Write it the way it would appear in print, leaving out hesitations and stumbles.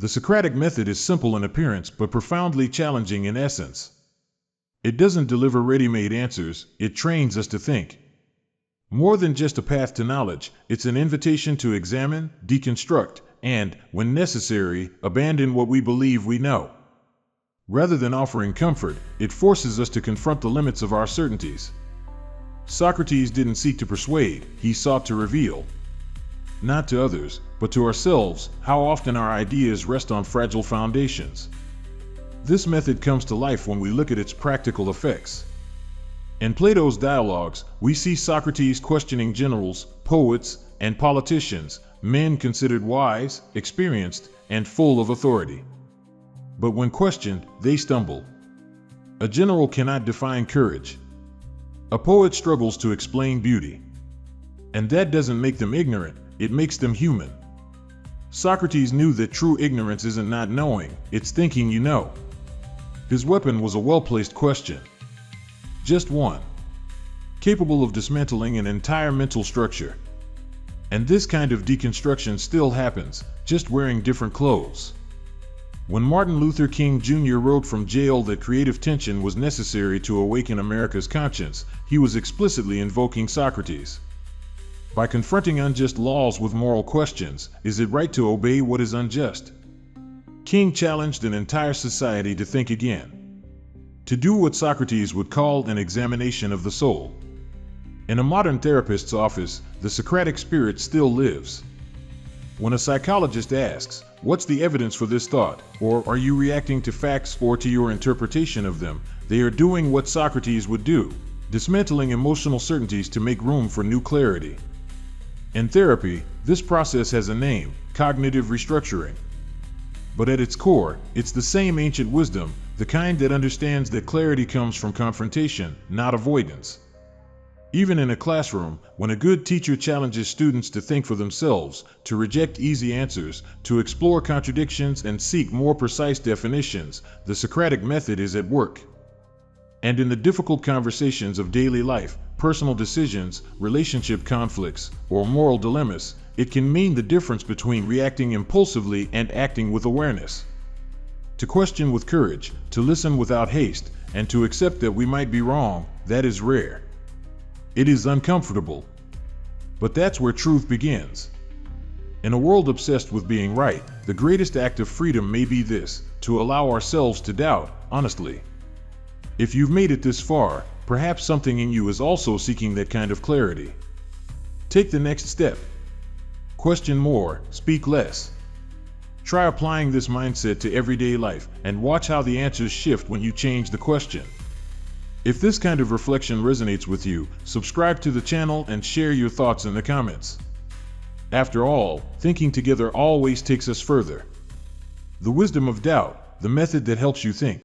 The Socratic method is simple in appearance but profoundly challenging in essence. It doesn't deliver ready-made answers, it trains us to think. More than just a path to knowledge, it's an invitation to examine, deconstruct, and, when necessary, abandon what we believe we know. Rather than offering comfort, it forces us to confront the limits of our certainties. Socrates didn't seek to persuade, he sought to reveal. Not to others, but to ourselves, how often our ideas rest on fragile foundations. This method comes to life when we look at its practical effects. In Plato's dialogues, we see Socrates questioning generals, poets, and politicians, men considered wise, experienced, and full of authority. But when questioned, they stumble. A general cannot define courage. A poet struggles to explain beauty. And that doesn't make them ignorant, it makes them human. Socrates knew that true ignorance isn't not knowing, it's thinking you know. His weapon was a well-placed question. Just one. Capable of dismantling an entire mental structure. And this kind of deconstruction still happens, just wearing different clothes. When Martin Luther King Jr. wrote from jail that creative tension was necessary to awaken America's conscience, he was explicitly invoking Socrates. By confronting unjust laws with moral questions, is it right to obey what is unjust? King challenged an entire society to think again. To do what Socrates would call an examination of the soul. In a modern therapist's office, the Socratic spirit still lives. When a psychologist asks, "What's the evidence for this thought?" or "Are you reacting to facts or to your interpretation of them?" they are doing what Socrates would do, dismantling emotional certainties to make room for new clarity. In therapy, this process has a name, cognitive restructuring. But at its core, it's the same ancient wisdom, the kind that understands that clarity comes from confrontation, not avoidance. Even in a classroom, when a good teacher challenges students to think for themselves, to reject easy answers, to explore contradictions and seek more precise definitions, the Socratic method is at work. And in the difficult conversations of daily life, personal decisions, relationship conflicts, or moral dilemmas, it can mean the difference between reacting impulsively and acting with awareness. To question with courage, to listen without haste, and to accept that we might be wrong, that is rare. It is uncomfortable. But that's where truth begins. In a world obsessed with being right, the greatest act of freedom may be this, to allow ourselves to doubt, honestly. If you've made it this far, perhaps something in you is also seeking that kind of clarity. Take the next step. Question more, speak less. Try applying this mindset to everyday life and watch how the answers shift when you change the question. If this kind of reflection resonates with you, subscribe to the channel and share your thoughts in the comments. After all, thinking together always takes us further. The wisdom of doubt, the method that helps you think.